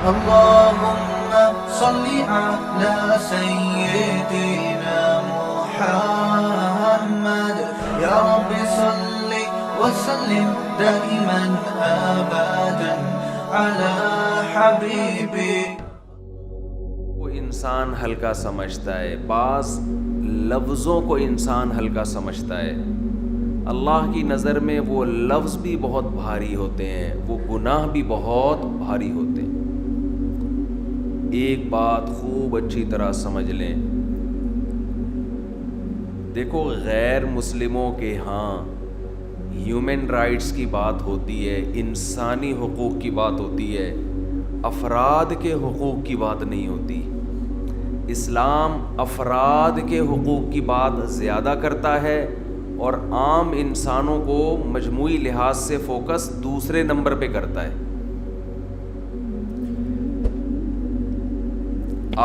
اللهم صل على سيدنا محمد يا رب صل وسلم دائما ابدا على حبيبي. وہ انسان ہلکا سمجھتا ہے، بعض لفظوں کو انسان ہلکا سمجھتا ہے، اللہ کی نظر میں وہ لفظ بھی بہت بھاری ہوتے ہیں، وہ گناہ بھی بہت بھاری ہوتے ہیں. ایک بات خوب اچھی طرح سمجھ لیں، دیکھو غیر مسلموں کے ہاں ہیومن رائٹس کی بات ہوتی ہے، انسانی حقوق کی بات ہوتی ہے، افراد کے حقوق کی بات نہیں ہوتی. اسلام افراد کے حقوق کی بات زیادہ کرتا ہے اور عام انسانوں کو مجموعی لحاظ سے فوکس دوسرے نمبر پہ کرتا ہے.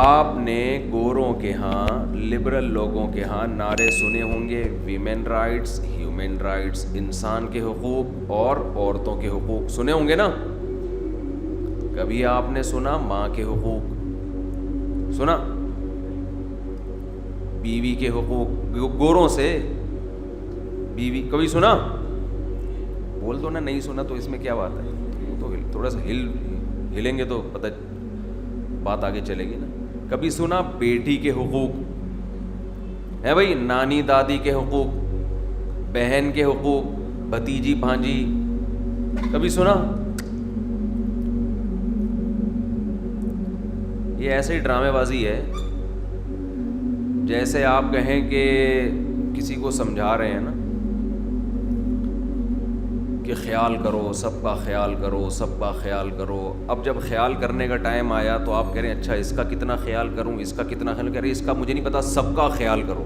آپ نے گوروں کے ہاں، لبرل لوگوں کے ہاں نعرے سنے ہوں گے، ویمن رائٹس، ہیومن رائٹس، انسان کے حقوق اور عورتوں کے حقوق سنے ہوں گے نا. کبھی آپ نے سنا ماں کے حقوق؟ سنا بیوی کے حقوق گوروں سے؟ بیوی کبھی سنا؟ بول دو نا نہیں سنا، تو اس میں کیا بات ہے؟ تو تھوڑا سا ہلیں گے تو پتہ بات آگے چلے گی نا. کبھی سنا بیٹی کے حقوق ہے بھائی؟ نانی دادی کے حقوق، بہن کے حقوق، بھتیجی بھانجی، کبھی سنا؟ یہ ایسے ہی ڈرامے بازی ہے، جیسے آپ کہیں کہ کسی کو سمجھا رہے ہیں نا کہ خیال کرو، سب کا خیال کرو، سب کا خیال کرو. اب جب خیال کرنے کا ٹائم آیا تو آپ کہہ رہے ہیں اچھا اس کا کتنا خیال کروں، اس کا کتنا خیال کریں، اس کا مجھے نہیں پتا، سب کا خیال کرو.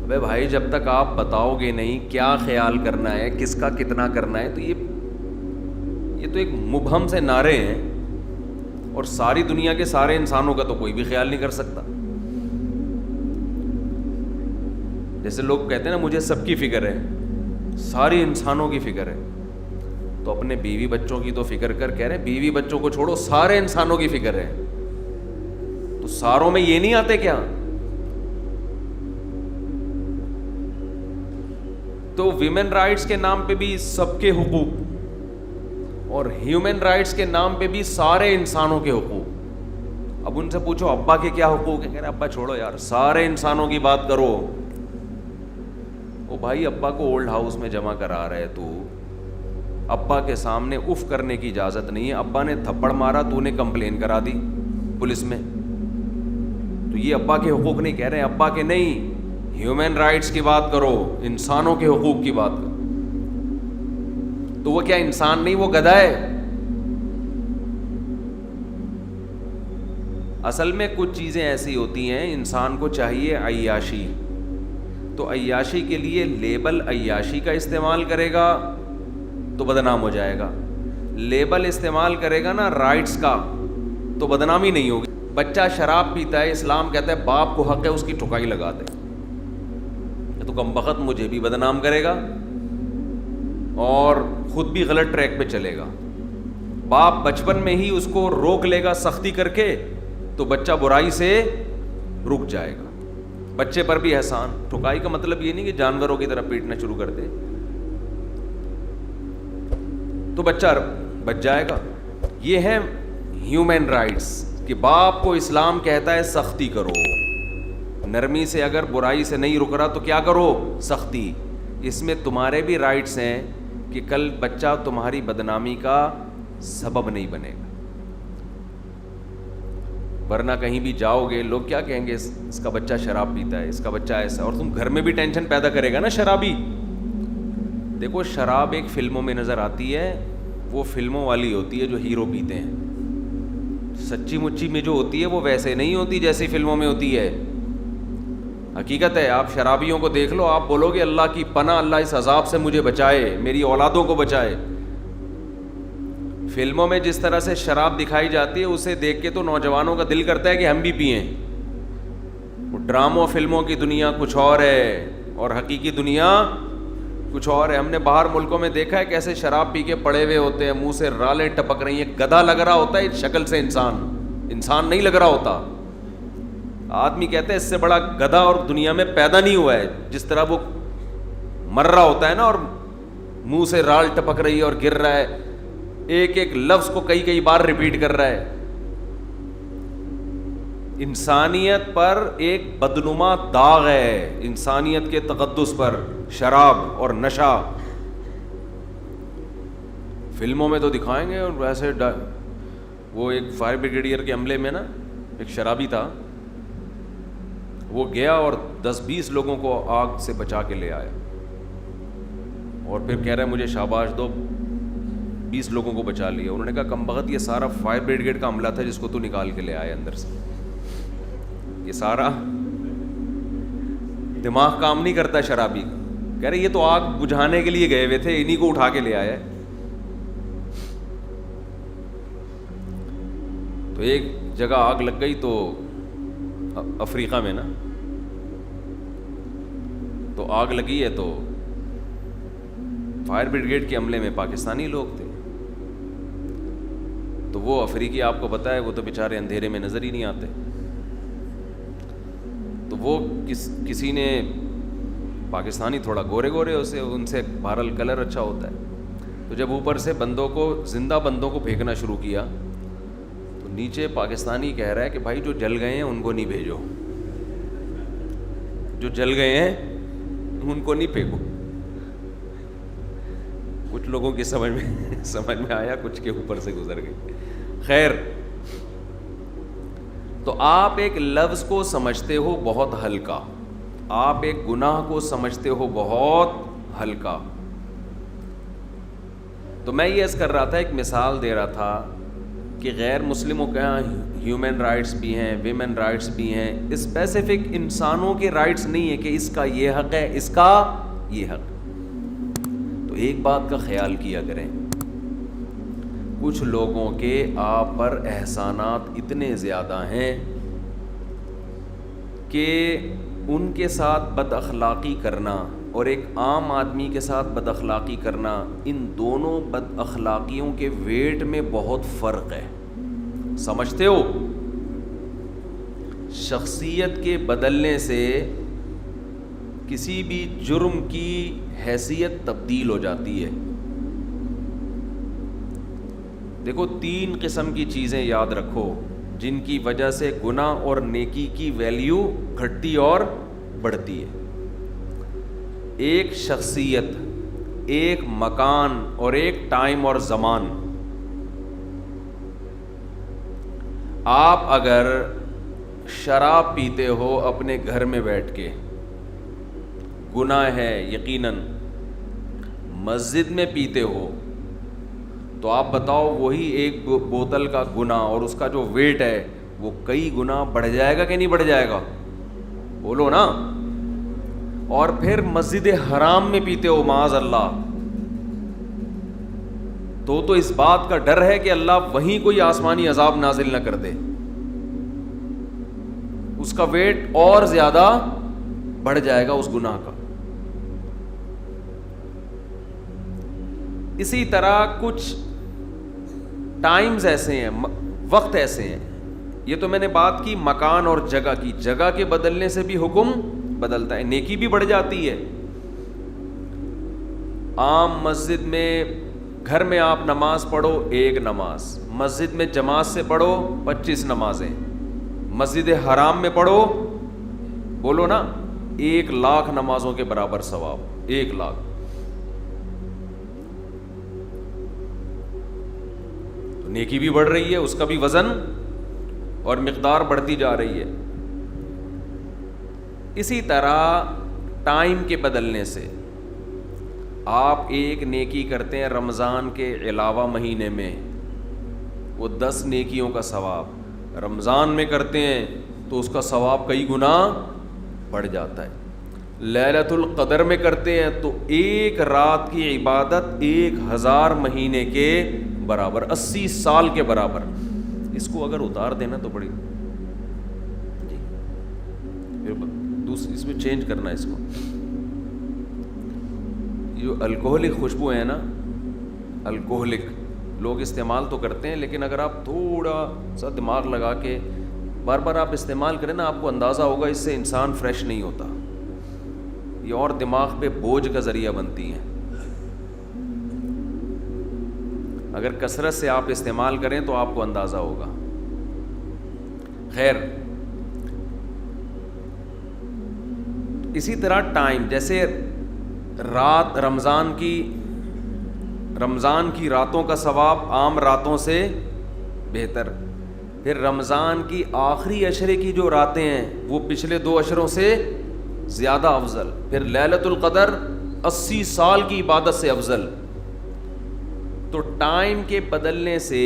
ابے بھائی جب تک آپ بتاؤ گے نہیں کیا خیال کرنا ہے، کس کا کتنا کرنا ہے، تو یہ تو ایک مبہم سے نعرے ہیں، اور ساری دنیا کے سارے انسانوں کا تو کوئی بھی خیال نہیں کر سکتا. جیسے لوگ کہتے ہیں نا مجھے سب کی فکر ہے، ساری انسانوں کی فکر ہے، تو اپنے بیوی بچوں کی تو فکر کر. کہہ رہے ہیں بیوی بچوں کو چھوڑو، سارے انسانوں کی فکر ہے. تو ساروں میں یہ نہیں آتے کیا؟ تو ویمن رائٹس کے نام پہ بھی سب کے حقوق، اور ہیومن رائٹس کے نام پہ بھی سارے انسانوں کے حقوق. اب ان سے پوچھو ابا کے کیا حقوق ہیں، کہہ رہے ابا چھوڑو یار، سارے انسانوں کی بات کرو. او بھائی ابا کو اولڈ ہاؤس میں جمع کرا رہے تو ابا کے سامنے اف کرنے کی اجازت نہیں ہے. ابا نے تھپڑ مارا، تو نے کمپلین کرا دی پولیس میں، تو یہ ابا کے حقوق نہیں کہہ رہے. ابا کے نہیں، ہیومن رائٹس کی بات کرو، انسانوں کے حقوق کی بات کرو. تو وہ کیا انسان نہیں، وہ گدھا ہے؟ اصل میں کچھ چیزیں ایسی ہوتی ہیں انسان کو چاہیے عیاشی، تو عیاشی کے لیے لیبل عیاشی کا استعمال کرے گا تو بدنام ہو جائے گا. لیبل استعمال کرے گا نا رائٹس کا تو بدنامی نہیں ہوگی. بچہ شراب پیتا ہے، اسلام کہتا ہے باپ کو حق ہے اس کی ٹھکائی لگا دے، تو کم بخت مجھے بھی بدنام کرے گا اور خود بھی غلط ٹریک پہ چلے گا. باپ بچپن میں ہی اس کو روک لے گا سختی کر کے تو بچہ برائی سے رک جائے گا. بچے پر بھی احسان. ٹھکائی کا مطلب یہ نہیں کہ جانوروں کی طرح پیٹنا شروع کر دے، تو بچہ بچ جائے گا. یہ ہے ہیومن رائٹس کہ باپ کو اسلام کہتا ہے سختی کرو، نرمی سے اگر برائی سے نہیں رک رہا تو کیا کرو؟ سختی. اس میں تمہارے بھی رائٹس ہیں کہ کل بچہ تمہاری بدنامی کا سبب نہیں بنے گا، ورنہ کہیں بھی جاؤ گے لوگ کیا کہیں گے، اس کا بچہ شراب پیتا ہے، اس کا بچہ ایسا، اور تم گھر میں بھی ٹینشن پیدا کرے گا نا شرابی. دیکھو شراب ایک فلموں میں نظر آتی ہے، وہ فلموں والی ہوتی ہے جو ہیرو پیتے ہیں. سچی مچی میں جو ہوتی ہے وہ ویسے نہیں ہوتی جیسی فلموں میں ہوتی ہے. حقیقت ہے. آپ شرابیوں کو دیکھ لو، آپ بولو گے اللہ کی پناہ، اللہ اس عذاب سے مجھے بچائے، میری اولادوں کو بچائے. فلموں میں جس طرح سے شراب دکھائی جاتی ہے اسے دیکھ کے تو نوجوانوں کا دل کرتا ہے کہ ہم بھی پئیں. وہ ڈراموں فلموں کی دنیا کچھ اور ہے اور حقیقی دنیا کچھ اور ہے. ہم نے باہر ملکوں میں دیکھا ہے کیسے شراب پی کے پڑے ہوئے ہوتے ہیں, منہ سے رالیں ٹپک رہی ہیں, گدھا لگ رہا ہوتا ہے شکل سے, انسان نہیں لگ رہا ہوتا. آدمی کہتے ہیں اس سے بڑا گدھا اور دنیا میں پیدا نہیں ہوا ہے. جس طرح وہ مر رہا ہوتا ہے نا, اور منہ سے رال ٹپک رہی ہے اور گر رہا ہے, ایک ایک لفظ کو کئی بار ریپیٹ کر رہا ہے. انسانیت پر ایک بدنما داغ ہے, انسانیت کے تقدس پر شراب اور نشہ. فلموں میں تو دکھائیں گے, اور ویسے وہ ایک فائر بریگیڈیئر کے عملے میں نا ایک شرابی تھا, وہ گیا اور 10-20 لوگوں کو آگ سے بچا کے لے آیا, اور پھر کہہ رہا ہے مجھے شاباش دو, 20 لوگوں کو بچا لیا. انہوں نے کہا کم بخت, یہ سارا فائر بریگیڈ کا عملہ تھا جس کو تو نکال کے لے آیا اندر سے. یہ سارا دماغ کام نہیں کرتا شرابی کا. کہہ رہے یہ تو آگ بجھانے کے لیے گئے ہوئے تھے, انہی کو اٹھا کے لے آیا. تو ایک جگہ آگ لگ گئی تو افریقہ میں نا, تو آگ لگی ہے تو فائر بریگیڈ کے عملے میں پاکستانی لوگ تھے. تو وہ افریقی آپ کو پتہ ہے وہ تو بیچارے اندھیرے میں نظر ہی نہیں آتے. تو وہ کسی نے پاکستانی تھوڑا گورے ان سے بہرحال کلر اچھا ہوتا ہے, تو جب اوپر سے زندہ بندوں کو پھینکنا شروع کیا تو نیچے پاکستانی کہہ رہا ہے کہ بھائی جو جل گئے ہیں ان کو نہیں بھیجو, جو جل گئے ہیں ان کو نہیں پھینکو. کچھ لوگوں کی سمجھ میں آیا, کچھ کے اوپر سے گزر گئی. خیر, تو آپ ایک لفظ کو سمجھتے ہو بہت ہلکا, آپ ایک گناہ کو سمجھتے ہو بہت ہلکا. تو میں یہ عرض کر رہا تھا, ایک مثال دے رہا تھا کہ غیر مسلموں کے یہاں ہیومن رائٹس بھی ہیں, ویمن رائٹس بھی ہیں, اسپیسیفک انسانوں کے رائٹس نہیں ہے کہ اس کا یہ حق ہے, اس کا یہ حق. تو ایک بات کا خیال کیا کریں, کچھ لوگوں کے آپ پر احسانات اتنے زیادہ ہیں کہ ان کے ساتھ بد اخلاقی کرنا اور ایک عام آدمی کے ساتھ بد اخلاقی کرنا, ان دونوں بد اخلاقیوں کے ویٹ میں بہت فرق ہے. سمجھتے ہو؟ شخصیت کے بدلنے سے کسی بھی جرم کی حیثیت تبدیل ہو جاتی ہے. دیکھو 3 قسم کی چیزیں یاد رکھو جن کی وجہ سے گناہ اور نیکی کی ویلیو گھٹتی اور بڑھتی ہے. ایک شخصیت, ایک مکان اور ایک ٹائم اور زمان. آپ اگر شراب پیتے ہو اپنے گھر میں بیٹھ کے, گناہ ہے یقیناً. مسجد میں پیتے ہو تو آپ بتاؤ وہی ایک بوتل کا گناہ اور اس کا جو ویٹ ہے وہ کئی گنا بڑھ جائے گا کہ نہیں بڑھ جائے گا؟ بولو نا. اور پھر مسجد حرام میں پیتے ہو معاذ اللہ, تو اس بات کا ڈر ہے کہ اللہ وہیں کوئی آسمانی عذاب نازل نہ کر دے, اس کا ویٹ اور زیادہ بڑھ جائے گا اس گناہ کا. اسی طرح کچھ ٹائمز ایسے ہیں, وقت ایسے ہیں. یہ تو میں نے بات کی مکان اور جگہ کی, جگہ کے بدلنے سے بھی حکم بدلتا ہے, نیکی بھی بڑھ جاتی ہے. عام مسجد میں, گھر میں آپ نماز پڑھو 1 نماز, مسجد میں جماعت سے پڑھو 25 نمازیں, مسجد حرام میں پڑھو, بولو نا 1,00,000 نمازوں کے برابر ثواب, 1,00,000. نیکی بھی بڑھ رہی ہے, اس کا بھی وزن اور مقدار بڑھتی جا رہی ہے. اسی طرح ٹائم کے بدلنے سے آپ ایک نیکی کرتے ہیں رمضان کے علاوہ مہینے میں, وہ 10 نیکیوں کا ثواب. رمضان میں کرتے ہیں تو اس کا ثواب کئی گنا بڑھ جاتا ہے. لیلۃ القدر میں کرتے ہیں تو 1 رات کی عبادت 1000 مہینے کے برابر, 80 سال کے برابر. اس کو اگر اتار دینا تو بڑی جی, پھر دوسری اس میں چینج کرنا, اس کو جو الکوہلک خوشبو ہے نا، الکوہلک لوگ استعمال تو کرتے ہیں، لیکن اگر آپ تھوڑا سا دماغ لگا کے بار بار آپ استعمال کریں نا، آپ کو اندازہ ہوگا اس سے انسان فریش نہیں ہوتا، یہ اور دماغ پہ بوجھ کا ذریعہ بنتی ہیں۔ اگر کثرت سے آپ استعمال کریں تو آپ کو اندازہ ہوگا۔ خیر، اسی طرح ٹائم، جیسے رات، رمضان کی راتوں کا ثواب عام راتوں سے بہتر، پھر رمضان کی آخری عشرے کی جو راتیں ہیں وہ پچھلے 2 عشروں سے زیادہ افضل، پھر لیلۃ القدر 80 سال کی عبادت سے افضل۔ تو ٹائم کے بدلنے سے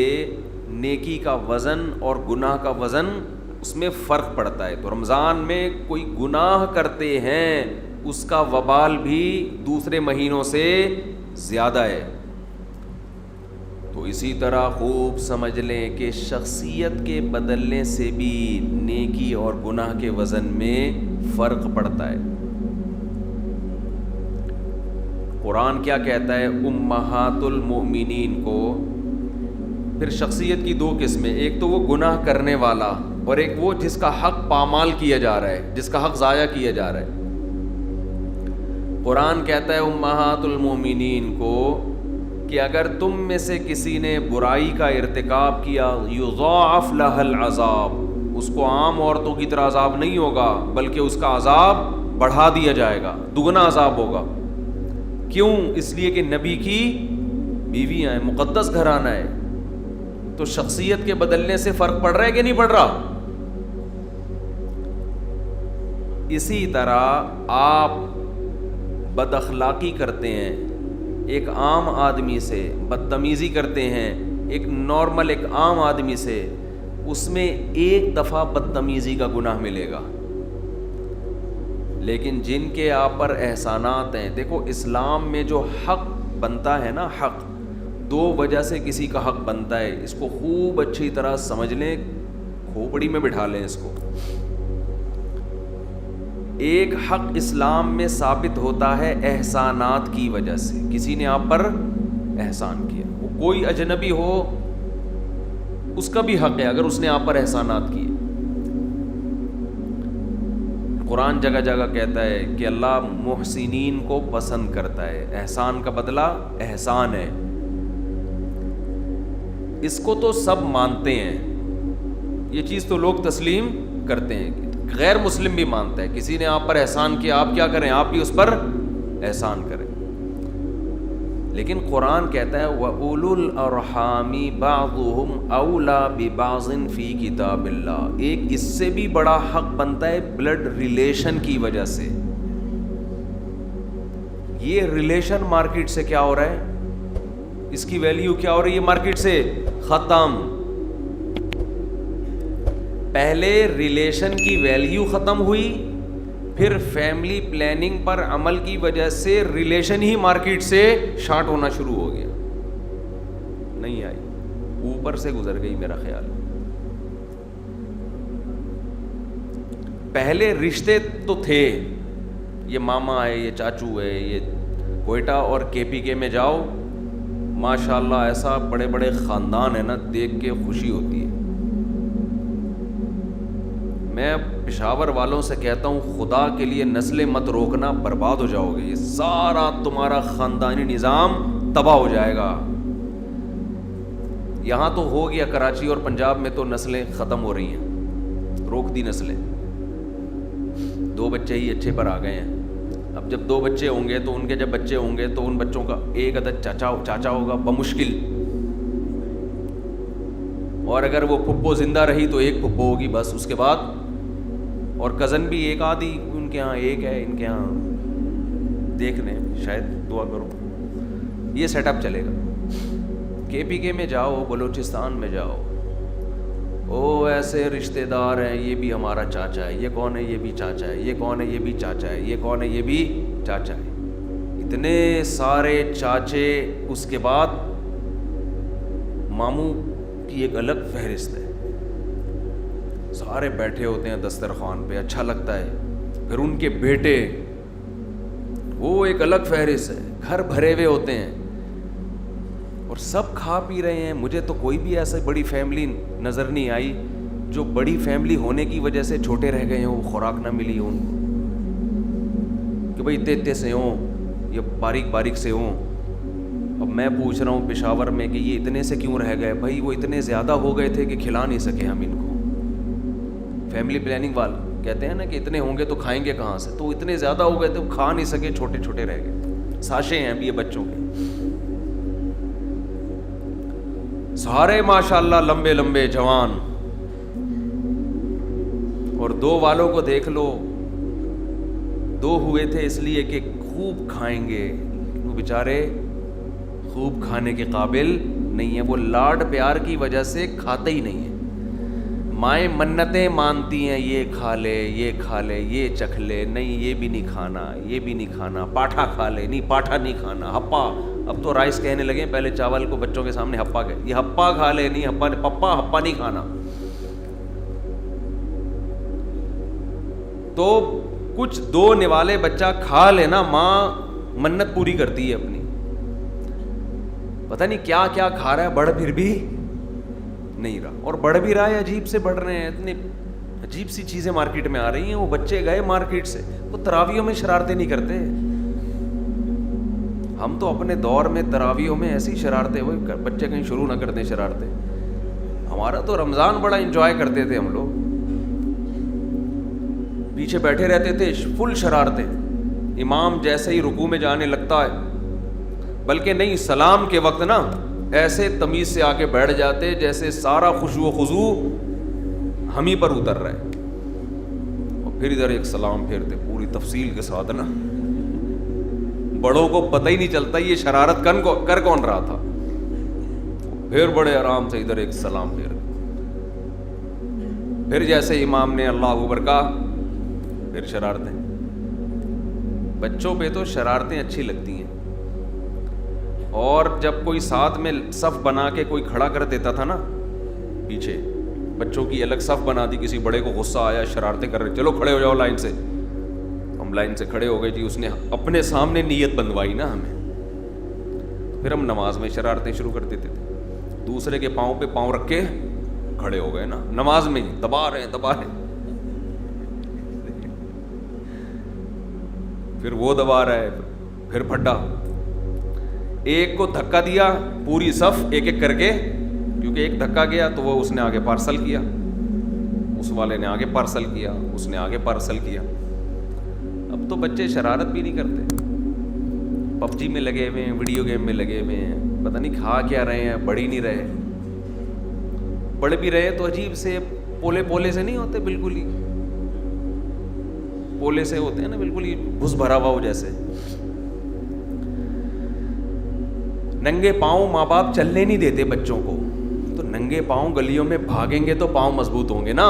نیکی کا وزن اور گناہ کا وزن اس میں فرق پڑتا ہے۔ تو رمضان میں کوئی گناہ کرتے ہیں اس کا وبال بھی دوسرے مہینوں سے زیادہ ہے۔ تو اسی طرح خوب سمجھ لیں کہ شخصیت کے بدلنے سے بھی نیکی اور گناہ کے وزن میں فرق پڑتا ہے۔ قرآن کیا کہتا ہے؟ امہات المؤمنین کو، پھر شخصیت کی 2 قسمیں، ایک تو وہ گناہ کرنے والا اور ایک وہ جس کا حق پامال کیا جا رہا ہے، جس کا حق ضائع کیا جا رہا ہے۔ قرآن کہتا ہے امہات المؤمنین کو کہ اگر تم میں سے کسی نے برائی کا ارتکاب کیا، یضاعف لها العذاب، اس کو عام عورتوں کی طرح عذاب نہیں ہوگا بلکہ اس کا عذاب بڑھا دیا جائے گا، دگنا عذاب ہوگا۔ کیوں؟ اس لیے کہ نبی کی بیویاں ہیں، مقدس گھرانہ ہے۔ تو شخصیت کے بدلنے سے فرق پڑ رہا ہے کہ نہیں پڑ رہا؟ اسی طرح آپ بد اخلاقی کرتے ہیں ایک عام آدمی سے، بدتمیزی کرتے ہیں ایک نارمل، ایک عام آدمی سے، اس میں 1 دفعہ بدتمیزی کا گناہ ملے گا، لیکن جن کے آپ پر احسانات ہیں، دیکھو اسلام میں جو حق بنتا ہے نا، حق 2 وجہ سے کسی کا حق بنتا ہے، اس کو خوب اچھی طرح سمجھ لیں، کھوپڑی میں بٹھا لیں اس کو۔ ایک حق اسلام میں ثابت ہوتا ہے احسانات کی وجہ سے، کسی نے آپ پر احسان کیا، وہ کوئی اجنبی ہو اس کا بھی حق ہے اگر اس نے آپ پر احسانات کیے۔ قرآن جگہ جگہ کہتا ہے کہ اللہ محسنین کو پسند کرتا ہے، احسان کا بدلہ احسان ہے۔ اس کو تو سب مانتے ہیں، یہ چیز تو لوگ تسلیم کرتے ہیں، غیر مسلم بھی مانتا ہے، کسی نے آپ پر احسان کیا، آپ کیا کریں؟ آپ بھی اس پر احسان کریں۔ لیکن قرآن کہتا ہے وَأُولُو الْأَرْحَامِ بَعْضُهُمْ أَوْلَى بِبَعْضٍ فِي كِتَابِ اللَّهِ، ایک اس سے بھی بڑا حق بنتا ہے بلڈ ریلیشن کی وجہ سے۔ یہ ریلیشن مارکیٹ سے کیا ہو رہا ہے؟ اس کی ویلیو کیا ہو رہی ہے؟ مارکیٹ سے ختم۔ پہلے ریلیشن کی ویلیو ختم ہوئی، پھر فیملی پلاننگ پر عمل کی وجہ سے ریلیشن ہی مارکیٹ سے شارٹ ہونا شروع ہو گیا، نہیں آئی، اوپر سے گزر گئی میرا خیال۔ پہلے رشتے تو تھے، یہ ماما ہے، یہ چاچو ہے، یہ کوئٹہ اور KPK میں جاؤ ماشاءاللہ ایسا بڑے بڑے خاندان ہیں نا، دیکھ کے خوشی ہوتی ہے۔ میں پشاور والوں سے کہتا ہوں خدا کے لیے نسلیں مت روکنا، برباد ہو جاؤ گے، یہ سارا تمہارا خاندانی نظام تباہ ہو جائے گا۔ یہاں تو ہو گیا، کراچی اور پنجاب میں تو نسلیں ختم ہو رہی ہیں، روک دی نسلیں، 2 بچے ہی اچھے پر آ گئے ہیں۔ اب جب 2 بچے ہوں گے تو ان کے جب بچے ہوں گے تو ان بچوں کا ایک عدد چاچا ہوگا بمشکل، اور اگر وہ پھپھو زندہ رہی تو ایک پھپھو ہوگی بس، اس کے بعد اور کزن بھی ایک آدھی ان کے ہاں ایک ہے، ان کے ہاں دیکھ لیں، شاید دعا کرو، یہ سیٹ اپ چلے گا۔ KPK میں جاؤ، بلوچستان میں جاؤ، او ایسے رشتہ دار ہیں، یہ بھی ہمارا چاچا ہے، یہ کون ہے؟ یہ بھی چاچا ہے، یہ کون ہے؟ یہ بھی چاچا ہے، یہ کون ہے؟ یہ بھی چاچا ہے، اتنے سارے چاچے، اس کے بعد ماموں کی ایک الگ فہرست ہے، سارے بیٹھے ہوتے ہیں دسترخوان پہ، اچھا لگتا ہے۔ پھر ان کے بیٹے، وہ ایک الگ فہرست ہے. گھر بھرے ہوئے ہوتے ہیں اور سب کھا پی رہے ہیں. مجھے تو کوئی بھی ایسا بڑی فیملی نظر نہیں آئی جو بڑی فیملی ہونے کی وجہ سے چھوٹے رہ گئے ہوں, وہ خوراک نہ ملی ہو ان کو, کہ بھائی اتنے سے ہوں یا باریک باریک سے ہوں. اب میں پوچھ رہا ہوں پشاور میں کہ یہ اتنے سے کیوں رہ گئے؟ بھائی وہ اتنے زیادہ ہو گئے تھے کہ کھلا نہیں سکے ہم ان کو. فیملی پلاننگ والے کہتے ہیں نا کہ اتنے ہوں گے تو کھائیں گے کہاں سے, تو اتنے زیادہ ہو گئے تو کھا نہیں سکے, چھوٹے چھوٹے رہ گئے. ساشے ہیں ابھی یہ بچوں کے, سارے ماشاءاللہ لمبے لمبے جوان, اور 2 والوں کو دیکھ لو, 2 ہوئے تھے اس لیے کہ خوب کھائیں گے. وہ بیچارے خوب کھانے کے قابل نہیں ہیں, وہ لاڈ پیار کی وجہ سے کھاتے ہی نہیں ہیں. مائیں منتیں مانتی ہیں, یہ کھا لے, یہ کھا لے, یہ چکھ لے, نہیں یہ بھی نہیں کھانا, یہ بھی نہیں کھانا, پاٹھا کھا لے, نہیں پاٹھا نہیں کھانا, ہپا. اب تو رائس کہنے لگے, پہلے چاول کو بچوں کے سامنے ہپا کہ یہ ہپا کھا لے, نہیں ہپا, پپا ہپا نہیں کھانا. تو کچھ 2 نوالے بچہ کھا لینا, ماں منت پوری کرتی ہے اپنی. پتہ نہیں کیا کیا کھا رہا ہے, بڑھ پھر بھی نہیں رہا, اور بڑھ بھی رہا ہے عجیب سے بڑھ رہے ہیں. اتنی عجیب سی چیزیں مارکیٹ میں آ رہی ہیں. وہ بچے گئے مارکیٹ سے, وہ تراویوں میں شرارتیں نہیں کرتے. ہم تو اپنے دور میں تراویوں میں ایسی شرارتیں, وہ بچے کہیں شروع نہ کر دیں شرارتیں. ہمارا تو رمضان بڑا انجوائے کرتے تھے ہم لوگ, پیچھے بیٹھے رہتے تھے, فل شرارتیں. امام جیسے ہی رکوع میں جانے لگتا ہے, بلکہ نہیں سلام کے وقت نا ایسے تمیز سے آ کے بیٹھ جاتے جیسے سارا خشوع و خضوع ہم ہی پر اتر رہا ہے, اور پھر ادھر ایک سلام پھیرتے پوری تفصیل کے ساتھ نا. بڑوں کو پتہ ہی نہیں چلتا یہ شرارت کر کون رہا تھا. پھر بڑے آرام سے ادھر ایک سلام پھیر, پھر جیسے امام نے اللہ اکبر کہا پھر شرارتیں. بچوں پہ تو شرارتیں اچھی لگتی ہیں. اور جب کوئی ساتھ میں صف بنا کے کوئی کھڑا کر دیتا تھا نا پیچھے, بچوں کی الگ صف بنا دی, کسی بڑے کو غصہ آیا, شرارتیں کر رہے, چلو کھڑے ہو جاؤ لائن سے. ہم لائن سے کھڑے ہو گئے جی, اس نے اپنے سامنے نیت بندوائی نا ہمیں. پھر ہم نماز میں شرارتیں شروع کر دیتے تھے, دوسرے کے پاؤں پہ پاؤں رکھ کے کھڑے ہو گئے نا نماز میں ہی, دبا رہے ہیں. پھر وہ دبا رہا ہے, پھر پھٹا, ایک کو دھکا دیا پوری صف ایک ایک کر کے, کیونکہ ایک دھکا گیا تو وہ اس نے آگے پارسل کیا, اس والے نے آگے پارسل کیا, اس نے آگے پارسل کیا. اب تو بچے شرارت بھی نہیں کرتے, پب جی میں لگے ہوئے ہیں, ویڈیو گیم میں لگے ہوئے ہیں, پتہ نہیں کھا کیا رہے ہیں, بڑھ ہی نہیں رہے. بڑھ بھی رہے تو عجیب سے پولے سے نہیں ہوتے, بالکل ہی پولے سے ہوتے ہیں نا, بالکل ہی گھس بھرا ہوا ہو جیسے. ننگے پاؤں ماں باپ چلنے نہیں دیتے بچوں کو, تو ننگے پاؤں گلیوں میں بھاگیں گے تو پاؤں مضبوط ہوں گے نا.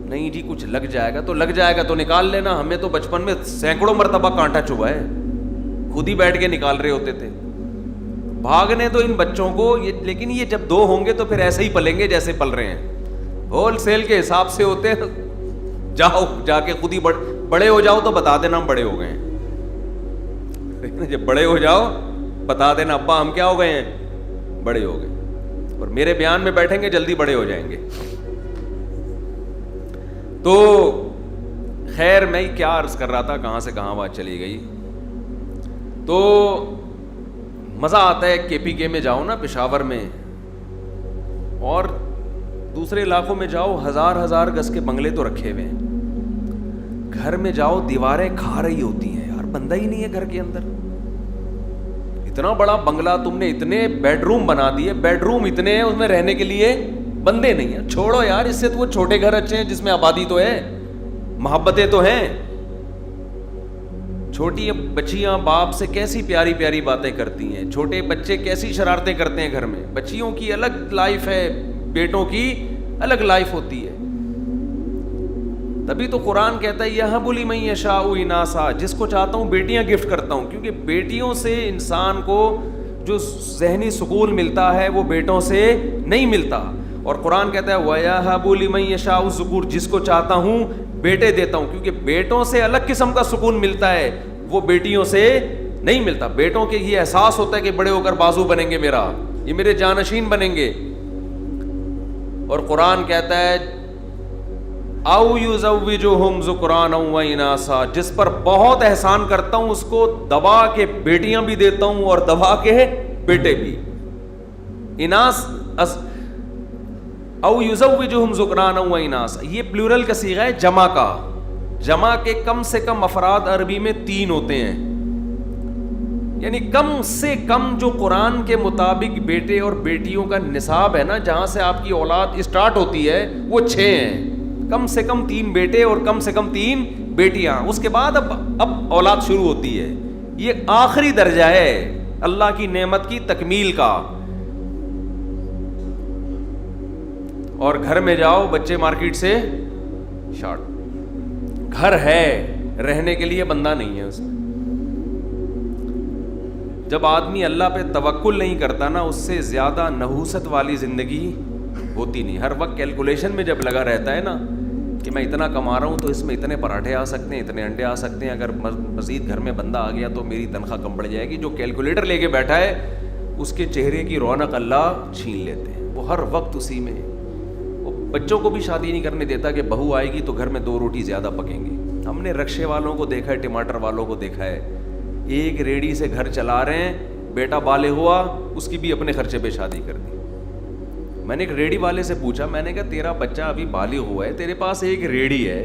نہیں جی کچھ لگ جائے گا تو لگ جائے گا, تو نکال لینا. ہمیں تو بچپن میں سینکڑوں مرتبہ کانٹا چبھا ہے, خود ہی بیٹھ کے نکال رہے ہوتے تھے. بھاگنے تو ان بچوں کو, لیکن یہ جب 2 ہوں گے تو پھر ایسے ہی پلیں گے جیسے پل رہے ہیں. ہول سیل کے حساب سے ہوتے ہیں. جاؤ جا کے خود ہی بڑے ہو جاؤ تو بتا دینا ہم بڑے ہو گئے ہیں. جب بڑے ہو جاؤ بتا دینا ابا ہم کیا ہو گئے ہیں, بڑے ہو گئے. اور میرے بیان میں بیٹھیں گے جلدی بڑے ہو جائیں گے. تو خیر میں کیا عرض کر رہا تھا, کہاں سے کہاں بات چلی گئی. تو مزہ آتا ہے کے پی کے میں جاؤ نا, پشاور میں اور دوسرے علاقوں میں جاؤ, 1000 گز کے بنگلے تو رکھے ہوئے ہیں. گھر میں جاؤ دیواریں کھا رہی ہوتی ہیں یار, بندہ ہی نہیں ہے گھر کے اندر. اتنا بڑا بنگلہ تم نے, اتنے بیڈ روم بنا دیے, بیڈ روم اتنے ہیں, اس میں رہنے کے لیے بندے نہیں ہیں. چھوڑو یار, اس سے تو وہ چھوٹے گھر اچھے ہیں جس میں آبادی تو ہے, محبتیں تو ہیں. چھوٹی بچیاں باپ سے کیسی پیاری پیاری باتیں کرتی ہیں, چھوٹے بچے کیسی شرارتیں کرتے ہیں گھر میں. بچیوں کی الگ لائف ہے, بیٹوں کی الگ لائف ہوتی ہے. تبھی تو قرآن کہتا ہے یہب لمن یشاء اناثا, جس کو چاہتا ہوں بیٹیاں گفٹ کرتا ہوں, کیونکہ بیٹیوں سے انسان کو جو ذہنی سکون ملتا ہے وہ بیٹوں سے نہیں ملتا. اور قرآن کہتا ہے وَيَهَبُ لِمَن يَشَاءُ الذُّكُورَ, جس کو چاہتا ہوں بیٹے دیتا ہوں, کیونکہ بیٹوں سے الگ قسم کا سکون ملتا ہے. وہ بیٹیوں سے نہیں ملتا. بیٹوں کے یہ احساس ہوتا ہے کہ بڑے ہو کر بازو بنیں گے میرا, یہ میرے جانشین بنیں گے. اور قرآن کہتا ہے او یزوجہم ذکرانا و اناسا, جس پر بہت احسان کرتا ہوں اس کو دبا کے بیٹیاں بھی دیتا ہوں اور دبا کے بیٹے بھی. اناس او یزوجہم ذکرانا و اناسا, یہ پلورل کا صیغہ ہے جمع کا. جمع کے کم سے کم افراد عربی میں 3 ہوتے ہیں, یعنی کم سے کم جو قرآن کے مطابق بیٹے اور بیٹیوں کا نصاب ہے نا, جہاں سے آپ کی اولاد اسٹارٹ ہوتی ہے, وہ 6 ہیں. کم سے کم 3 بیٹے اور کم سے کم 3 بیٹیاں. اس کے بعد اب اولاد شروع ہوتی ہے. یہ آخری درجہ ہے اللہ کی نعمت کی تکمیل کا. اور گھر میں جاؤ, بچے مارکیٹ سے شارٹ. گھر ہے, رہنے کے لیے بندہ نہیں ہے اس میں. جب آدمی اللہ پہ توکل نہیں کرتا نا, اس سے زیادہ نحوست والی زندگی ہوتی نہیں. ہر وقت کیلکولیشن میں جب لگا رہتا ہے نا کہ میں اتنا کما رہا ہوں تو اس میں اتنے پراٹھے آ سکتے ہیں, اتنے انڈے آ سکتے ہیں, اگر مزید گھر میں بندہ آ گیا تو میری تنخواہ کم پڑ جائے گی. جو کیلکولیٹر لے کے بیٹھا ہے اس کے چہرے کی رونق اللہ چھین لیتے ہیں. وہ ہر وقت اسی میں. وہ بچوں کو بھی شادی نہیں کرنے دیتا کہ بہو آئے گی تو گھر میں 2 روٹی زیادہ پکیں گی. ہم نے رکشے والوں کو دیکھا ہے, ٹماٹر والوں کو دیکھا ہے, ایک ریڑھی سے گھر چلا رہے ہیں, بیٹا بالغ ہوا, اس کی بھی اپنے خرچے پہ شادی کر دی. میں نے ایک ریڑھی والے سے پوچھا, میں نے کہا تیرا بچہ ابھی بالغ ہوا ہے, تیرے پاس ایک ریڑھی ہے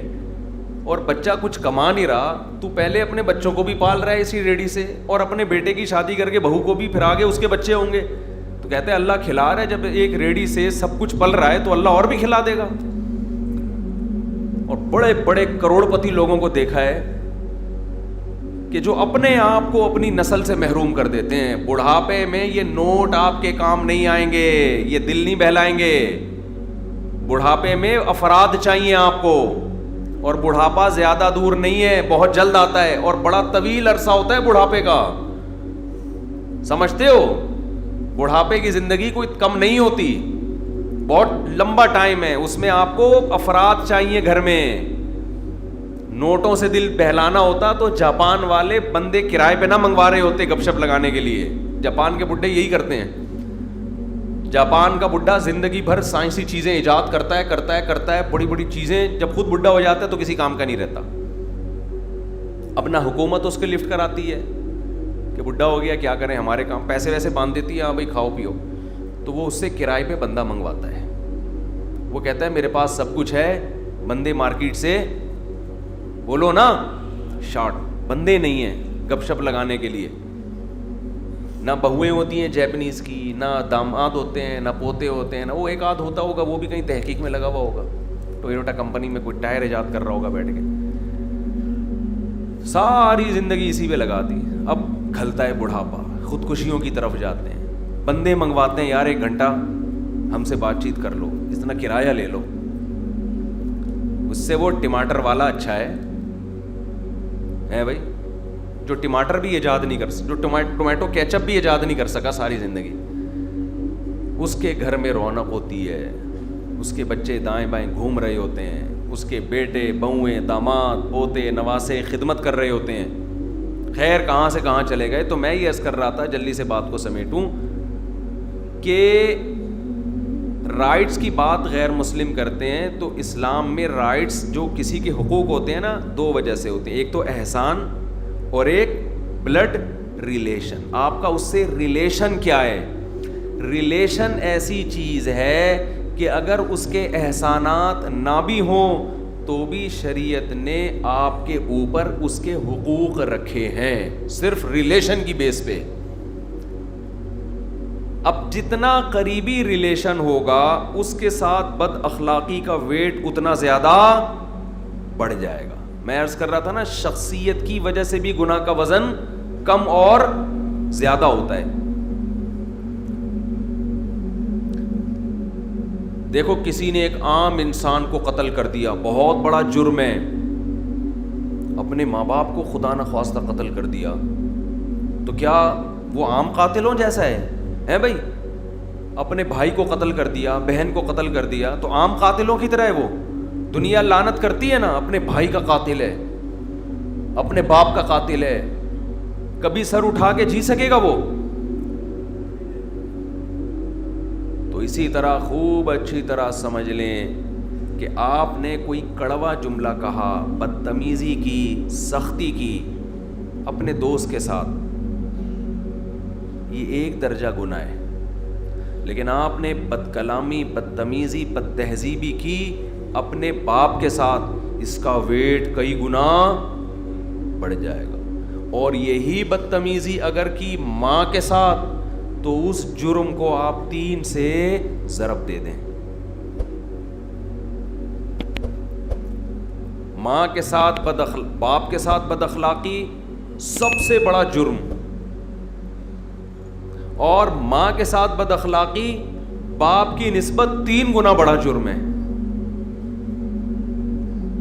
اور بچہ کچھ کما نہیں رہا, تو پہلے اپنے بچوں کو بھی پال رہا ہے اسی ریڑھی سے, اور اپنے بیٹے کی شادی کر کے بہو کو بھی, پھر آگے اس کے بچے ہوں گے. تو کہتے ہیں اللہ کھلا رہا ہے. جب ایک ریڑھی سے سب کچھ پل رہا ہے تو اللہ اور بھی کھلا دے گا. اور بڑے بڑے کروڑ پتی لوگوں کو دیکھا ہے کہ جو اپنے آپ کو اپنی نسل سے محروم کر دیتے ہیں. بڑھاپے میں یہ نوٹ آپ کے کام نہیں آئیں گے, یہ دل نہیں بہلائیں گے. بڑھاپے میں افراد چاہیے آپ کو, اور بڑھاپا زیادہ دور نہیں ہے, بہت جلد آتا ہے, اور بڑا طویل عرصہ ہوتا ہے بڑھاپے کا. سمجھتے ہو, بڑھاپے کی زندگی کوئی کم نہیں ہوتی, بہت لمبا ٹائم ہے. اس میں آپ کو افراد چاہیے گھر میں. نوٹوں سے دل بہلانا ہوتا تو جاپان والے بندے کرائے پہ نہ منگوا رہے ہوتے گپ شپ لگانے کے لیے. جاپان کے بڈھے یہی کرتے ہیں. جاپان کا بڈھا زندگی بھر سائنسی چیزیں ایجاد کرتا ہے, بڑی بڑی چیزیں. جب خود بڈھا ہو جاتا ہے تو کسی کام کا نہیں رہتا. اب نہ حکومت اس کے لفٹ کراتی ہے کہ بڈھا ہو گیا کیا کریں, ہمارے کام, پیسے ویسے باندھ دیتی ہے, ہاں بھائی کھاؤ پیو. تو وہ اس سے کرائے پہ بندہ منگواتا ہے. وہ کہتا ہے میرے پاس سب کچھ ہے, بندے مارکیٹ سے, بولو نا, شارٹ. بندے نہیں ہیں گپ شپ لگانے کے لیے. نہ بہویں ہوتی ہیں جیپنیز کی, نہ داماد ہوتے ہیں, نہ پوتے ہوتے ہیں, نہ وہ ایک آدھ ہوتا ہوگا, وہ بھی کہیں تحقیق میں لگا ہوا ہوگا, ٹویوٹا کمپنی میں کوئی ٹائر ایجاد کر رہا ہوگا بیٹھ کے. ساری زندگی اسی پہ لگا دی. اب کھلتا ہے بڑھاپا, خودکشیوں کی طرف جاتے ہیں. بندے منگواتے ہیں, یار 1 گھنٹہ ہم سے بات چیت کر لو, اتنا کرایہ لے لو. اس سے وہ ٹماٹر والا اچھا ہے بھائی, جو ٹماٹر بھی ایجاد نہیں کر سکا, جو ٹومیٹو کیچپ بھی ایجاد نہیں کر سکا ساری زندگی. اس کے گھر میں رونق ہوتی ہے, اس کے بچے دائیں بائیں گھوم رہے ہوتے ہیں, اس کے بیٹے بہویں داماد پوتے نواسے خدمت کر رہے ہوتے ہیں. خیر کہاں سے کہاں چلے گئے. تو میں یہ عرض کر رہا تھا, جلدی سے بات کو سمیٹوں, کہ رائٹس کی بات غیر مسلم کرتے ہیں تو اسلام میں رائٹس جو کسی کے حقوق ہوتے ہیں نا, 2 وجہ سے ہوتے ہیں. ایک تو احسان اور ایک بلڈ ریلیشن. آپ کا اس سے ریلیشن کیا ہے؟ ریلیشن ایسی چیز ہے کہ اگر اس کے احسانات نہ بھی ہوں تو بھی شریعت نے آپ کے اوپر اس کے حقوق رکھے ہیں, صرف ریلیشن کی بیس پہ. اب جتنا قریبی ریلیشن ہوگا اس کے ساتھ بد اخلاقی کا ویٹ اتنا زیادہ بڑھ جائے گا. میں عرض کر رہا تھا نا, شخصیت کی وجہ سے بھی گناہ کا وزن کم اور زیادہ ہوتا ہے. دیکھو کسی نے ایک عام انسان کو قتل کر دیا, بہت بڑا جرم ہے, اپنے ماں باپ کو خدا نخواستہ قتل کر دیا, تو کیا وہ عام قاتلوں جیسا ہے بھائی؟ اپنے بھائی کو قتل کر دیا, بہن کو قتل کر دیا, تو عام قاتلوں کی طرح ہے وہ. دنیا لعنت کرتی ہے نا, اپنے بھائی کا قاتل ہے, اپنے باپ کا قاتل ہے, کبھی سر اٹھا کے جی سکے گا وہ؟ تو اسی طرح خوب اچھی طرح سمجھ لیں کہ آپ نے کوئی کڑوا جملہ کہا، بدتمیزی کی، سختی کی اپنے دوست کے ساتھ، یہ ایک درجہ گناہ ہے. لیکن آپ نے بد کلامی، بدتمیزی، بد تہذیبی کی اپنے باپ کے ساتھ، اس کا ویٹ کئی گنا بڑھ جائے گا. اور یہی بدتمیزی اگر کی ماں کے ساتھ تو اس جرم کو آپ 3 سے ضرب دے دیں. ماں کے ساتھ باپ کے ساتھ بد اخلاقی سب سے بڑا جرم، اور ماں کے ساتھ بد اخلاقی باپ کی نسبت 3 گنا بڑا جرم ہے.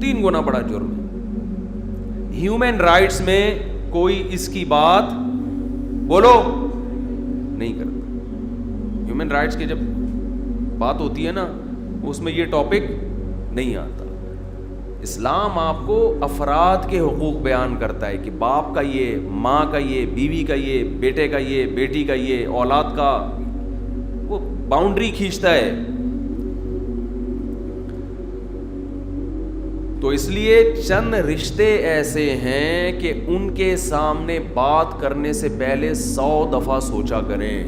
3 گنا بڑا جرم ہے. ہیومن رائٹس میں کوئی اس کی بات بولو نہیں کرتا. ہیومن رائٹس کی جب بات ہوتی ہے نا، اس میں یہ ٹاپک نہیں آتا. اسلام آپ کو افراد کے حقوق بیان کرتا ہے کہ باپ کا یہ، ماں کا یہ، بیوی کا یہ، بیٹے کا یہ، بیٹی کا یہ، اولاد کا، وہ باؤنڈری کھینچتا ہے. تو اس لیے چند رشتے ایسے ہیں کہ ان کے سامنے بات کرنے سے پہلے 100 دفعہ سوچا کریں،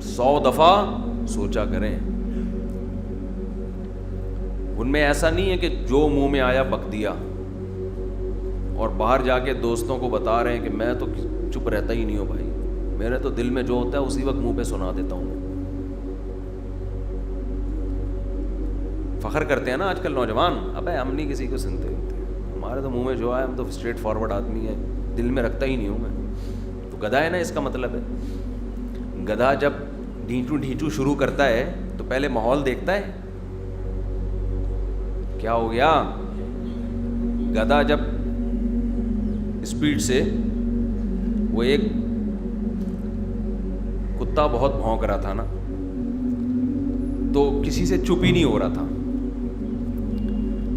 100 دفعہ سوچا کریں. ان میں ایسا نہیں ہے کہ جو منہ میں آیا بک دیا اور باہر جا کے دوستوں کو بتا رہے ہیں کہ میں تو چپ رہتا ہی نہیں ہوں بھائی، میرے تو دل میں جو ہوتا ہے اسی وقت منہ پہ سنا دیتا ہوں. فخر کرتے ہیں نا آج کل نوجوان، ابے ہم نہیں کسی کو سنتے ہوتے، ہمارے تو منہ میں جو آئے، ہم تو اسٹریٹ فارورڈ آدمی ہیں، دل میں رکھتا ہی نہیں ہوں میں. تو گدھا ہے نا، اس کا مطلب ہے گدھا جب ڈھینچو شروع کرتا ہے تو پہلے ماحول دیکھتا ہے. کیا ہو گیا؟ گدھا جب اسپیڈ سے، وہ ایک کتا بہت بھونک رہا تھا نا، تو کسی سے چپ ہی نہیں ہو رہا تھا.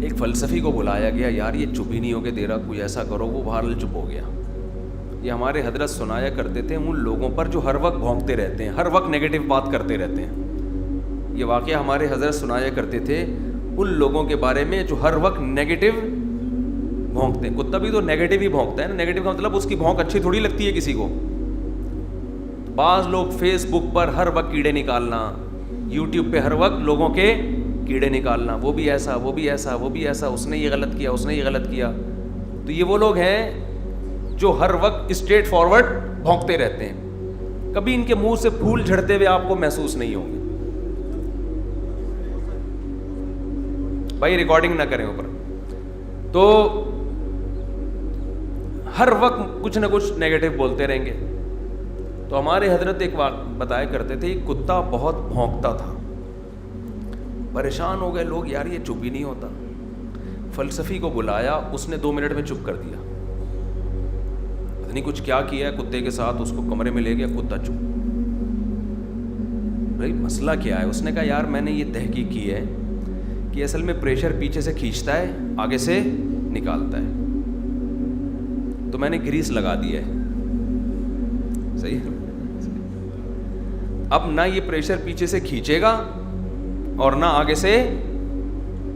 ایک فلسفی کو بلایا گیا، یار یہ چپ ہی نہیں ہو کے دے رہا، کوئی ایسا کرو. وہ بہرحال چپ ہو گیا. یہ ہمارے حضرت سنایا کرتے تھے ان لوگوں پر جو ہر وقت بھونکتے رہتے ہیں، ہر وقت نیگیٹو بات کرتے رہتے ہیں. یہ واقعہ ہمارے حضرت سنایا کرتے تھے ان لوگوں کے بارے میں جو ہر وقت نیگیٹو بھونکتے ہیں. کتا بھی تو نیگیٹو ہی بھونکتا ہے نا، نیگیٹو کا مطلب اس کی بھونک اچھی تھوڑی لگتی ہے کسی کو. بعض لوگ فیس بک پر ہر وقت کیڑے نکالنا، یوٹیوب پہ ہر وقت لوگوں کے کیڑے نکالنا، وہ بھی ایسا، وہ بھی ایسا، وہ بھی ایسا، اس نے یہ غلط کیا، اس نے یہ غلط کیا. تو یہ وہ لوگ ہیں جو ہر وقت اسٹریٹ فارورڈ بھونکتے رہتے ہیں. کبھی ان کے منہ سے پھول جھڑتے ہوئے آپ کو محسوس نہیں ہوں گے. بھائی ریکارڈنگ نہ کریں اوپر. تو ہر وقت کچھ نہ کچھ نیگیٹو بولتے رہیں گے. تو ہمارے حضرت ایک بتایا کرتے تھے، ایک کتا بہت بھونکتا تھا. پریشان ہو گئے لوگ، یار یہ چپ ہی نہیں ہوتا. فلسفی کو بلایا، اس نے 2 منٹ میں چپ کر دیا. پتہ نہیں کچھ کیا ہے کتے کے ساتھ، اس کو کمرے میں لے گیا، کتا چپ. بھائی مسئلہ کیا ہے؟ اس نے کہا یار میں نے یہ تحقیق کی ہے کہ اصل میں پریشر پیچھے سے کھینچتا ہے، آگے سے نکالتا ہے. تو میں نے گریس لگا دی ہے. صحیح. اب نہ یہ پریشر پیچھے سے کھینچے گا اور نہ آگے سے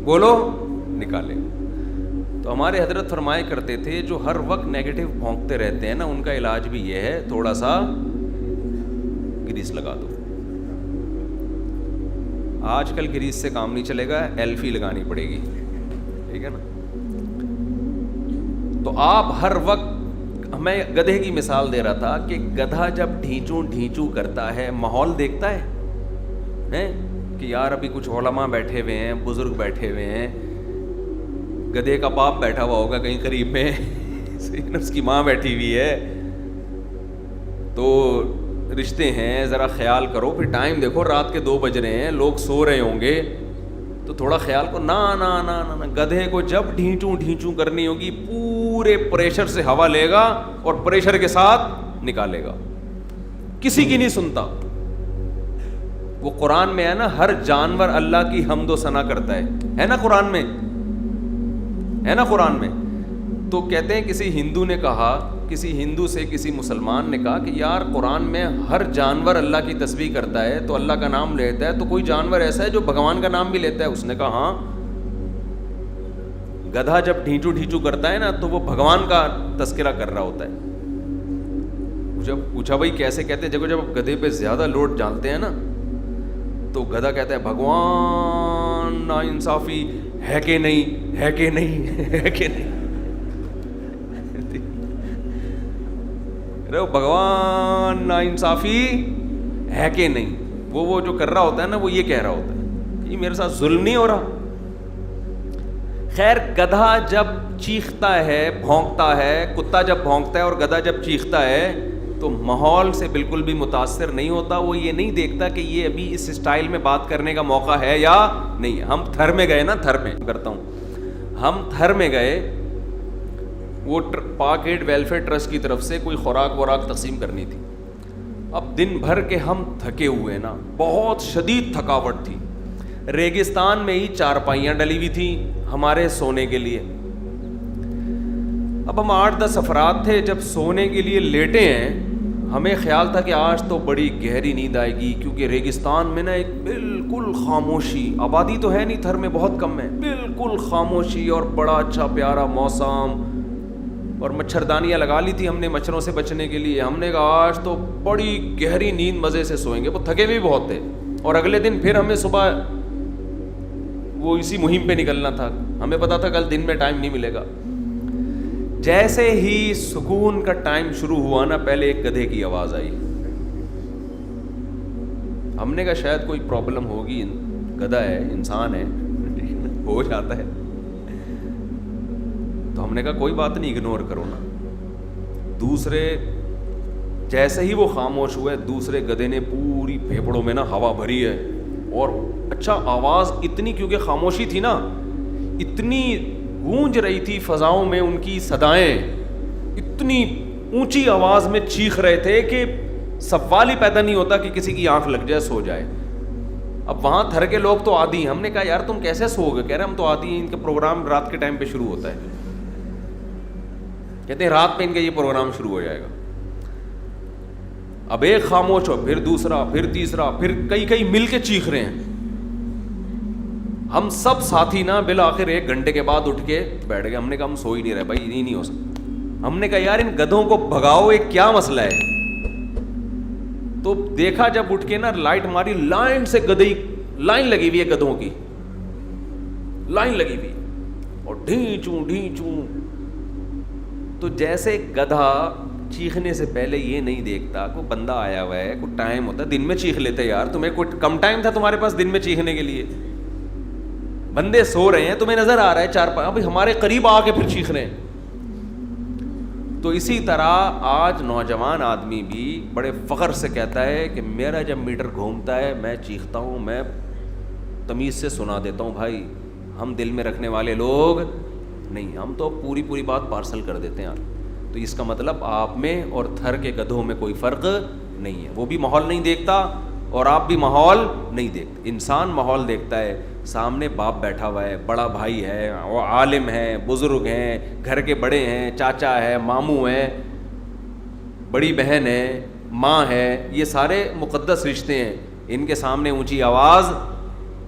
بولو نکالے. تو ہمارے حضرت فرمایا کرتے تھے جو ہر وقت نیگیٹو بھونکتے رہتے ہیں نا، ان کا علاج بھی یہ ہے، تھوڑا سا گریس لگا دو. آج کل گریس سے کام نہیں چلے گا، ایلفی لگانی پڑے گی. ٹھیک ہے نا؟ تو آپ ہر وقت، میں گدھے کی مثال دے رہا تھا کہ گدھا جب ڈھینچو کرتا ہے، ماحول دیکھتا ہے کہ یار ابھی کچھ علماء بیٹھے ہوئے ہیں، بزرگ بیٹھے ہوئے ہیں، گدھے کا باپ بیٹھا ہوا ہوگا کہیں قریب میں، اس کی ماں بیٹھی ہوئی ہے، تو رشتے ہیں، ذرا خیال کرو. پھر ٹائم دیکھو رات کے 2 بج رہے ہیں، لوگ سو رہے ہوں گے، تو تھوڑا خیال کرو. نہ گدھے کو جب ڈھینچو کرنی ہوگی، پورے پریشر سے ہوا لے گا اور پریشر کے ساتھ نکالے گا. کسی کی نہیں سنتا. وہ قرآن میں ہے نا، ہر جانور اللہ کی حمد و ثنا کرتا ہے نا قرآن میں، ہے نا قرآن میں. تو کہتے ہیں کسی ہندو نے کہا کسی ہندو سے کسی مسلمان نے کہا کہ یار قرآن میں ہر جانور اللہ کی تسبیح کرتا ہے تو اللہ کا نام لیتا ہے, تو کوئی جانور ایسا ہے جو بھگوان کا نام بھی لیتا ہے؟ اس نے کہا ہاں, گدھا جب ڈھینچو ڈھینچو کرتا ہے نا تو وہ بھگوان کا تذکرہ کر رہا ہوتا ہے. جب پوچھا بھائی کیسے, کہتے ہیں دیکھو جب گدھے پہ زیادہ لوڈ ڈالتے ہیں نا تو گدھا کہتا ہے بھگوان نا انصافی ہے کہ نہیں, ہے کہ نہیں, ہے کہ نہیں. بھگوان نا انصافی ہے کہ نہیں, وہ جو کر رہا ہوتا ہے نا وہ یہ کہہ رہا ہوتا ہے یہ میرے ساتھ ظلم نہیں ہو رہا. خیر, گدھا جب چیختا ہے بھونکتا ہے, کتا جب بھونکتا ہے اور گدھا جب چیختا ہے تو ماحول سے بالکل بھی متاثر نہیں ہوتا. وہ یہ نہیں دیکھتا کہ یہ ابھی اس اسٹائل میں بات کرنے کا موقع ہے یا نہیں. ہم تھر میں گئے نا, تھر میں کرتا ہوں, ہم تھر میں گئے, وہ پاک ایڈ ویلفیئر ٹرسٹ کی طرف سے کوئی خوراک تقسیم کرنی تھی. اب دن بھر کے ہم تھکے ہوئے نا, بہت شدید تھکاوٹ تھی. ریگستان میں ہی چارپائیاں ڈلی ہوئی تھیں ہمارے سونے کے لیے. اب ہم 8-10 افراد تھے. جب سونے کے لیے لیٹے ہیں, ہمیں خیال تھا کہ آج تو بڑی گہری نیند آئے گی, کیونکہ ریگستان میں نا ایک بالکل خاموشی, آبادی تو ہے نہیں, تھر میں بہت کم ہے, بالکل خاموشی اور بڑا اچھا پیارا موسم, اور مچھردانیاں لگا لی تھی ہم نے مچھروں سے بچنے کے لیے. ہم نے کہا آج تو بڑی گہری نیند مزے سے سوئیں گے. وہ تھکے بھی بہت تھے اور اگلے دن پھر ہمیں صبح وہ اسی مہم پہ نکلنا تھا. ہمیں پتا تھا کل دن میں ٹائم نہیں ملے گا. جیسے ہی سکون کا ٹائم شروع ہوا نا, پہلے ایک گدھے کی آواز آئی. ہم نے کہا شاید کوئی پرابلم ہوگی, گدھا ہے, انسان ہے, ہو جاتا ہے. تو ہم نے کہا کوئی بات نہیں, اگنور کرو نا. دوسرے جیسے ہی وہ خاموش ہوئے, دوسرے گدھے نے پوری پھیپڑوں میں نا ہوا بھری ہے, اور اچھا آواز اتنی, کیونکہ خاموشی تھی نا, اتنی گونج رہی تھی فضاؤں میں ان کی صدائیں, اتنی اونچی آواز میں چیخ رہے تھے کہ سوال ہی پیدا نہیں ہوتا کہ کسی کی آنکھ لگ جائے, سو جائے. اب وہاں تھر کے لوگ تو عادی ہیں. ہم نے کہا یار تم کیسے سو گئے؟ کہہ رہے ہم تو عادی ہیں, ان کا پروگرام رات کے ٹائم پہ شروع ہوتا ہے. کہتے ہیں رات پہ ان کا یہ پروگرام شروع ہو جائے گا. اب ایک خاموش ہو, پھر دوسرا, پھر تیسرا, پھر کئی مل کے چیخ رہے ہیں. ہم سب ساتھی نا بالآخر 1 گھنٹے کے بعد اٹھ کے بیٹھ گئے. ہم نے کہا ہم سو ہی نہیں رہے بھائی, نہیں ہو سکتا. ہم نے کہا یار ان گدھوں کو بھگاؤ, ایک کیا مسئلہ ہے. تو دیکھا جب اٹھ کے نا لائٹ ماری, لائن سے گدھے, لائن لگی ہوئی ہے گدھوں کی, لائن لگی ہوئی, اور ڈھینچوں. تو جیسے گدھا چیخنے سے پہلے یہ نہیں دیکھتا کوئی بندہ آیا ہوا ہے, کوئی ٹائم ہوتا ہے, دن میں چیخ لیتے یار, تمہیں کوئی کم ٹائم تھا تمہارے پاس دن میں چیخنے کے لیے؟ بندے سو رہے ہیں, تمہیں نظر آ رہا ہے 4-5, ابھی ہمارے قریب آ کے پھر چیخ رہے ہیں. تو اسی طرح آج نوجوان آدمی بھی بڑے فخر سے کہتا ہے کہ میرا جب میٹر گھومتا ہے میں چیختا ہوں, میں تمیز سے سنا دیتا ہوں. بھائی ہم دل میں رکھنے والے لوگ نہیں, ہم تو پوری بات پارسل کر دیتے ہیں یار. تو اس کا مطلب آپ میں اور تھر کے گدھوں میں کوئی فرق نہیں ہے. وہ بھی ماحول نہیں دیکھتا اور آپ بھی ماحول نہیں دیکھتے. انسان ماحول دیکھتا ہے, سامنے باپ بیٹھا ہوا ہے, بڑا بھائی ہے, وہ عالم ہے, بزرگ ہیں, گھر کے بڑے ہیں, چاچا ہے, ماموں ہیں, بڑی بہن ہے, ماں ہے, یہ سارے مقدس رشتے ہیں. ان کے سامنے اونچی آواز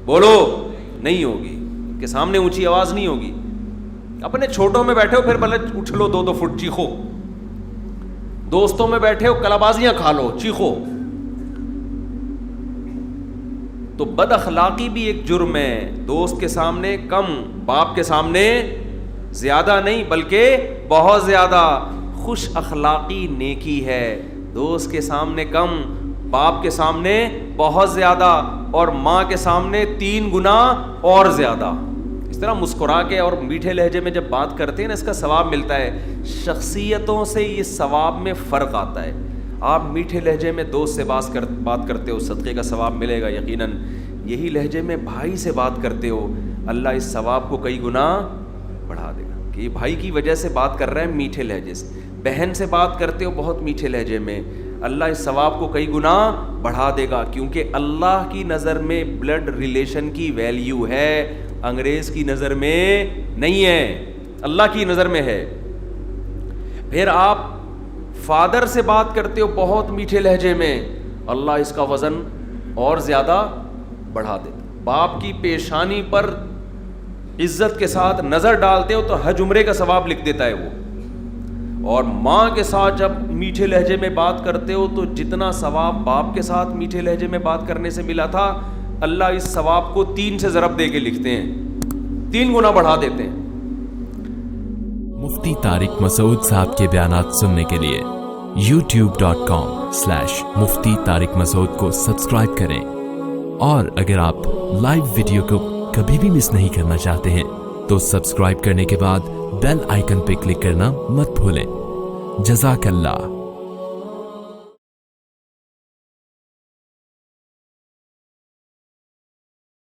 بولو نہیں ہوگی, کہ سامنے اونچی آواز نہیں ہوگی. اپنے چھوٹوں میں بیٹھے ہو پھر بھلے اچھلو 2-2 فٹ چیخو, دوستوں میں بیٹھے ہو کلابازیاں کھا لو چیخو. تو بد اخلاقی بھی ایک جرم ہے. دوست کے سامنے کم, باپ کے سامنے زیادہ نہیں بلکہ بہت زیادہ. خوش اخلاقی نیکی ہے, دوست کے سامنے کم, باپ کے سامنے بہت زیادہ, اور ماں کے سامنے 3 گنا اور زیادہ. اس طرح مسکرا کے اور میٹھے لہجے میں جب بات کرتے ہیں نا, اس کا ثواب ملتا ہے. شخصیتوں سے یہ ثواب میں فرق آتا ہے. آپ میٹھے لہجے میں دوست سے بات کرتے ہو, صدقے کا ثواب ملے گا یقیناً. یہی لہجے میں بھائی سے بات کرتے ہو, اللہ اس ثواب کو کئی گنا بڑھا دے گا, کہ یہ بھائی کی وجہ سے بات کر رہا ہے میٹھے لہجے سے. بہن سے بات کرتے ہو بہت میٹھے لہجے میں, اللہ اس ثواب کو کئی گنا بڑھا دے گا, کیونکہ اللہ کی نظر میں بلڈ ریلیشن کی ویلیو ہے, انگریز کی نظر میں نہیں ہے, اللہ کی نظر میں ہے. پھر آپ فادر سے بات کرتے ہو بہت میٹھے لہجے میں، اللہ اس کا وزن اور زیادہ بڑھا دیتا. باپ کی پیشانی پر عزت کے ساتھ نظر ڈالتے ہو تو حج عمرے کا ثواب لکھ دیتا ہے وہ. اور ماں کے ساتھ جب میٹھے لہجے میں بات کرتے ہو تو جتنا ثواب باپ کے ساتھ میٹھے لہجے میں بات کرنے سے ملا تھا، اللہ اس ثواب کو 3 سے ضرب دے کے لکھتے ہیں، 3 گنا بڑھا دیتے ہیں. مفتی طارق مسعود صاحب کے بیانات سننے کے لیے youtube.com/مفتی طارق مسعود کو سبسکرائب کریں، اور اگر آپ لائیو ویڈیو کو کبھی بھی مس نہیں کرنا چاہتے ہیں تو سبسکرائب کرنے کے بعد بیل آئیکن پہ کلک کرنا مت بھولیں. جزاک اللہ.